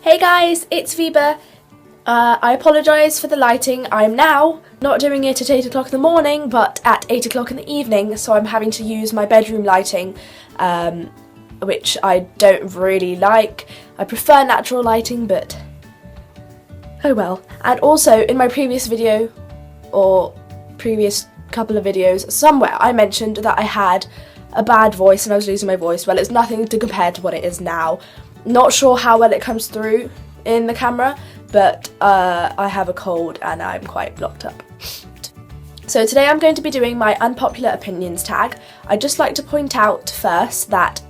Hey guys, it's Viva. I apologise for the lighting. I'm now not doing it at 8 o'clock in the morning, but at 8 o'clock in the evening, so I'm having to use my bedroom lighting, which I don't really like. I prefer natural lighting, but oh well. And also, in my previous video, or previous couple of videos, somewhere I mentioned that I had a bad voice and I was losing my voice. Well, it's nothing to compare to what it is now. Not sure how well it comes through in the camera, but I have a cold and I'm quite blocked up. So today I'm going to be doing my unpopular opinions tag. I'd just like to point out first that,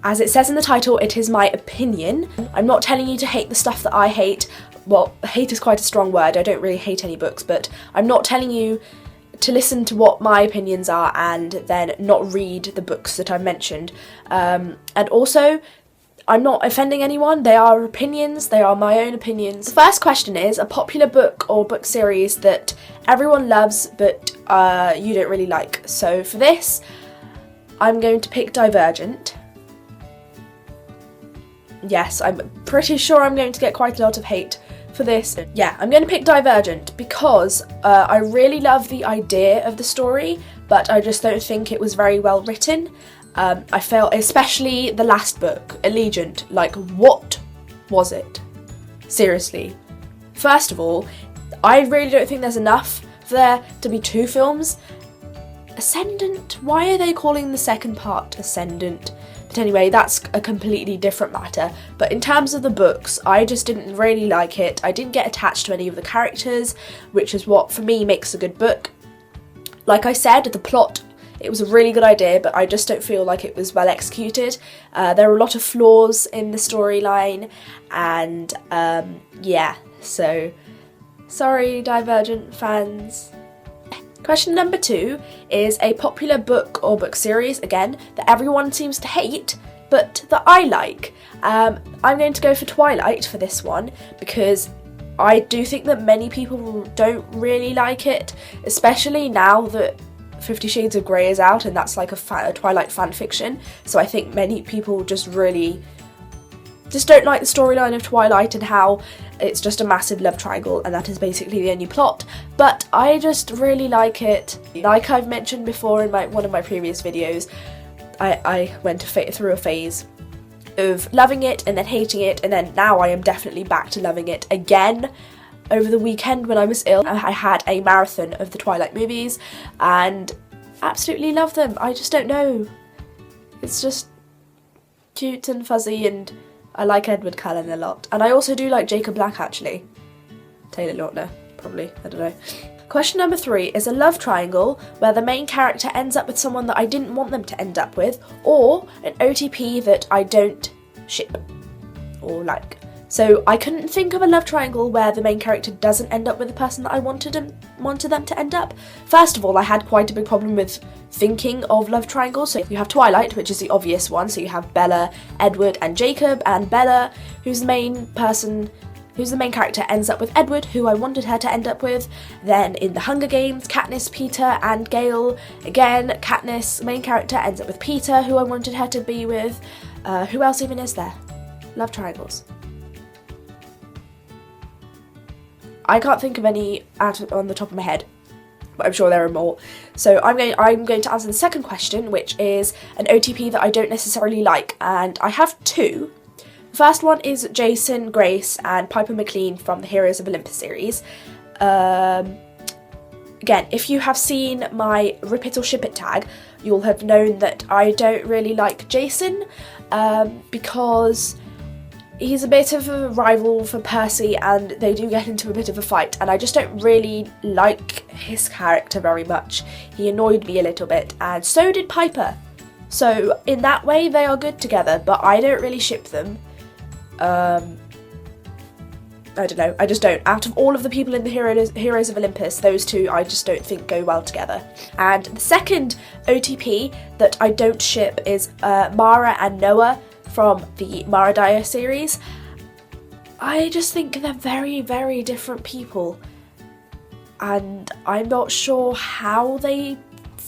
as it says in the title, it is my opinion. I'm not telling you to hate the stuff that I hate. Well, hate is quite a strong word. I don't really hate any books, but I'm not telling you to listen to what my opinions are and then not read the books that I've mentioned. And also, I'm not offending anyone. They are opinions. They are my own opinions. The first question is a popular book or book series that everyone loves but you don't really like. So for this, I'm going to pick Divergent. Yes, I'm pretty sure I'm going to get quite a lot of hate for this. Yeah, I'm going to pick Divergent because I really love the idea of the story, but I just don't think it was very well written. I felt, especially the last book, Allegiant, like, what was it? Seriously. First of all, I really don't think there's enough for there to be two films. Ascendant? Why are they calling the second part Ascendant? But anyway, that's a completely different matter. But in terms of the books, I just didn't really like it. I didn't get attached to any of the characters, which is what, for me, makes a good book. Like I said, the plot, it was a really good idea, but I just don't feel like it was well executed. There are a lot of flaws in the storyline, and yeah, so sorry, Divergent fans. Question number 2 is a popular book or book series, again, that everyone seems to hate, but that I like. I'm going to go for Twilight for this one, because I do think that many people don't really like it, especially now that 50 Shades of Grey is out and that's like a Twilight fan fiction. So I think many people just don't like the storyline of Twilight and how it's just a massive love triangle and that is basically the only plot. But I just really like it. Like I've mentioned before in one of my previous videos, I went through a phase of loving it and then hating it, and then now I am definitely back to loving it again. Over the weekend when I was ill, I had a marathon of the Twilight movies and absolutely love them. I just don't know. It's just cute and fuzzy, and I like Edward Cullen a lot. And I also do like Jacob Black, actually. Taylor Lautner, probably, I don't know. Question number 3 is a love triangle where the main character ends up with someone that I didn't want them to end up with, or an OTP that I don't ship or like. So I couldn't think of a love triangle where the main character doesn't end up with the person that I wanted them to end up. First of all, I had quite a big problem with thinking of love triangles. So you have Twilight, which is the obvious one. So you have Bella, Edward, and Jacob, and Bella, who's the main character, ends up with Edward, who I wanted her to end up with. Then in the Hunger Games, Katniss, Peter, and Gale. Again, Katniss, main character, ends up with Peter, who I wanted her to be with. Who else even is there? Love triangles. I can't think of any on the top of my head, but I'm sure there are more. So I'm going to answer the second question, which is an OTP that I don't necessarily like, and I have 2. The first one is Jason, Grace, and Piper McLean from the Heroes of Olympus series. Again, if you have seen my Rip It or Ship It tag, you'll have known that I don't really like Jason, because he's a bit of a rival for Percy and they do get into a bit of a fight, and I just don't really like his character very much. He annoyed me a little bit, and so did Piper. So in that way they are good together, but I don't really ship them. I don't know, I just don't. Out of all of the people in the Heroes of Olympus, those 2 I just don't think go well together. And the second OTP that I don't ship is Mara and Noah from the Mara Dyer series. I just think they're very, very different people, and I'm not sure how they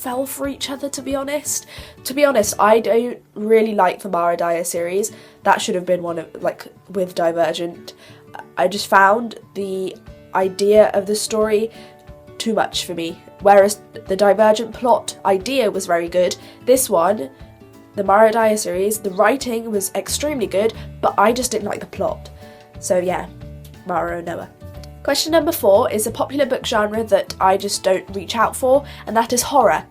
fell for each other, to be honest. To be honest, I don't really like the Mara Dyer series. That should have been one of, like, with Divergent. I just found the idea of the story too much for me. Whereas the Divergent plot idea was very good, this one, the Mara Dyer series, the writing was extremely good, but I just didn't like the plot. So yeah, Mara or Noah. Question number 4 is a popular book genre that I just don't reach out for, and that is horror.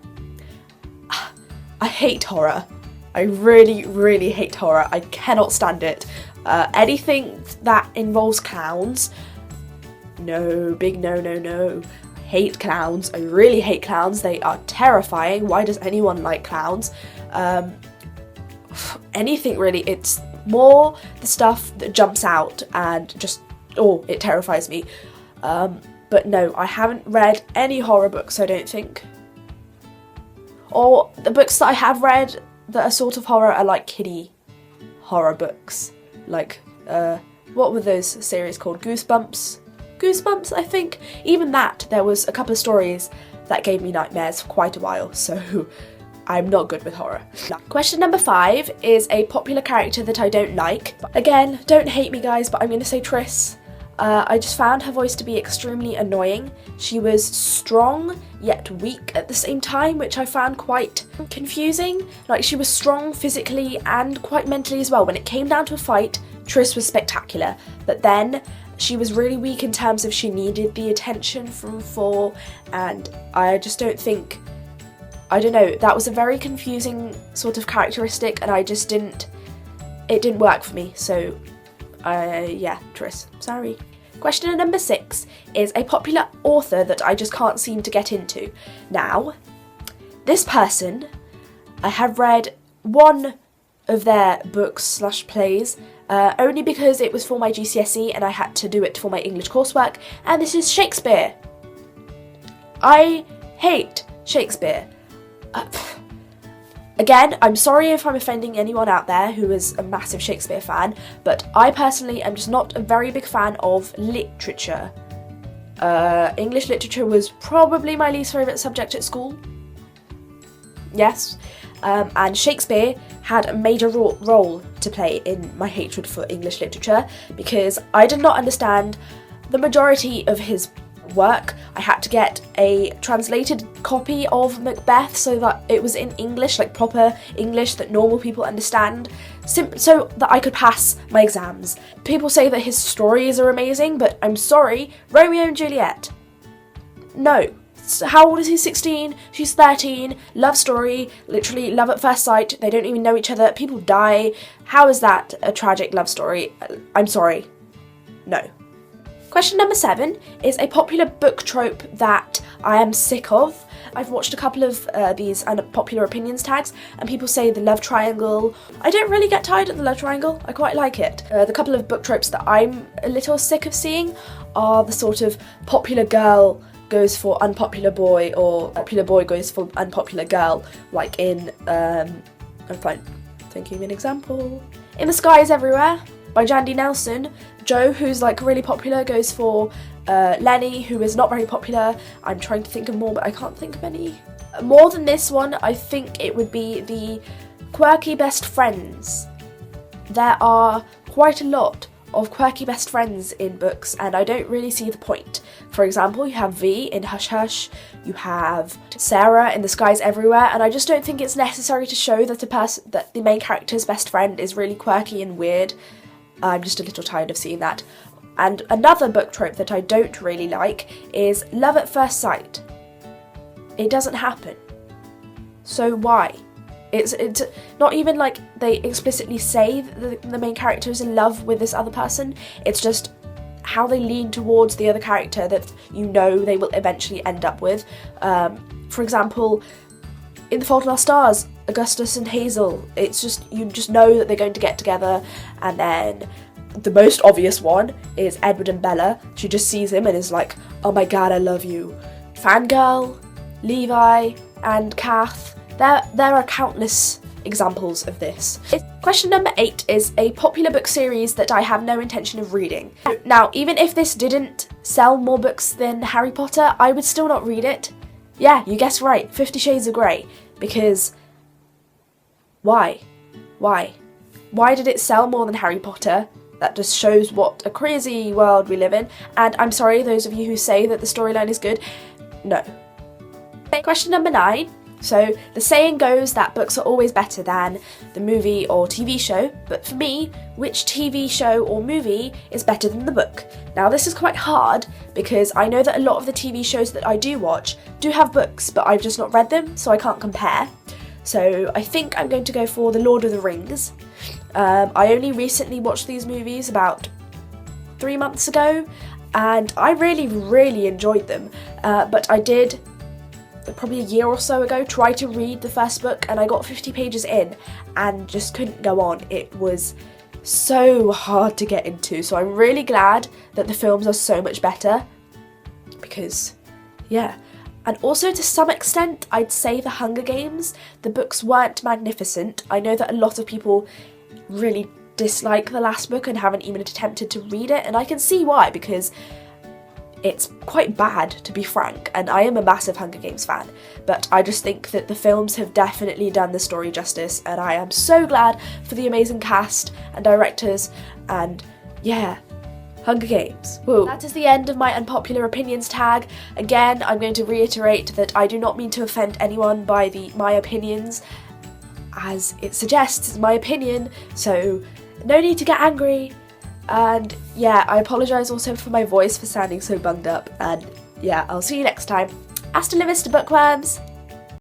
I hate horror. I really, really hate horror. I cannot stand it. Anything that involves clowns, no, big no, no, no. I hate clowns. I really hate clowns. They are terrifying. Why does anyone like clowns? Anything really. It's more the stuff that jumps out and just, oh, it terrifies me. But no, I haven't read any horror books, I don't think. Or the books that I have read that are sort of horror are like kiddie horror books. Like, what were those series called? Goosebumps? Goosebumps, I think. Even that, there was a couple of stories that gave me nightmares for quite a while, so I'm not good with horror. Question number 5 is a popular character that I don't like. Again, don't hate me guys, but I'm going to say Triss. I just found her voice to be extremely annoying. She was strong yet weak at the same time, which I found quite confusing. Like, she was strong physically and quite mentally as well. When it came down to a fight, Triss was spectacular, but then she was really weak in terms of she needed the attention from 4, and I just don't think, I don't know, that was a very confusing sort of characteristic, and I just didn't, it didn't work for me, so yeah, Triss, sorry. Question number 6 is a popular author that I just can't seem to get into. Now, this person, I have read one of their books / plays, only because it was for my GCSE and I had to do it for my English coursework, and this is Shakespeare. I hate Shakespeare. Again, I'm sorry if I'm offending anyone out there who is a massive Shakespeare fan, but I personally am just not a very big fan of literature. English literature was probably my least favourite subject at school. Yes. And Shakespeare had a major role to play in my hatred for English literature, because I did not understand the majority of his work. I had to get a translated copy of Macbeth so that it was in English, like proper English that normal people understand, so that I could pass my exams. People say that his stories are amazing, but I'm sorry, Romeo and Juliet, no. How old is he? 16? She's 13. Love story, literally love at first sight. They don't even know each other. People die. How is that a tragic love story? I'm sorry. No. Question number 7 is a popular book trope that I am sick of. I've watched a couple of these unpopular opinions tags, and people say the love triangle. I don't really get tired of the love triangle. I quite like it. The couple of book tropes that I'm a little sick of seeing are the sort of popular girl goes for unpopular boy, or popular boy goes for unpopular girl, like in, I'm thinking of an example. In The Sky Is Everywhere by Jandy Nelson, Joe, who's like really popular, goes for Lenny, who is not very popular. I'm trying to think of more, but I can't think of any. More than this one, I think it would be the quirky best friends. There are quite a lot of quirky best friends in books, and I don't really see the point. For example, you have V in Hush Hush, you have Sarah in The Sky Is Everywhere, and I just don't think it's necessary to show that that the main character's best friend is really quirky and weird. I'm just a little tired of seeing that. And another book trope that I don't really like is love at first sight. It doesn't happen. So why? It's not even like they explicitly say that the main character is in love with this other person. It's just how they lean towards the other character that you know they will eventually end up with. For example, in The Fault in Our Stars, Augustus and Hazel, it's just, you just know that they're going to get together. And then the most obvious one is Edward and Bella. She just sees him and is like, oh my god, I love you. Fangirl, Levi and Kath. There are countless examples of this. Question number 8 is a popular book series that I have no intention of reading. Now, even if this didn't sell more books than Harry Potter, I would still not read it. Yeah, you guessed right, 50 Shades of Grey. Because why? Why? Why did it sell more than Harry Potter? That just shows what a crazy world we live in. And I'm sorry, those of you who say that the storyline is good, no. Question number 9. So, the saying goes that books are always better than the movie or TV show, but for me, which TV show or movie is better than the book? Now, this is quite hard because I know that a lot of the TV shows that I do watch do have books, but I've just not read them, so I can't compare. So, I think I'm going to go for The Lord of the Rings. I only recently watched these movies about 3 months ago, and I really enjoyed them, but I did probably a year or so ago try to read the first book, and I got 50 pages in and just couldn't go on. It was so hard to get into, so I'm really glad that the films are so much better because, yeah. And also, to some extent, I'd say The Hunger Games, the books weren't magnificent. I know that a lot of people really dislike the last book and haven't even attempted to read it, and I can see why, because it's quite bad, to be frank, and I am a massive Hunger Games fan, but I just think that the films have definitely done the story justice, and I am so glad for the amazing cast and directors, and yeah, Hunger Games. Woo. That is the end of my unpopular opinions tag. Again, I'm going to reiterate that I do not mean to offend anyone by my opinions. As it suggests, it's my opinion, so no need to get angry. And yeah, I apologise also for my voice for sounding so bunged up, and yeah, I'll see you next time. Hasta levista, bookworms!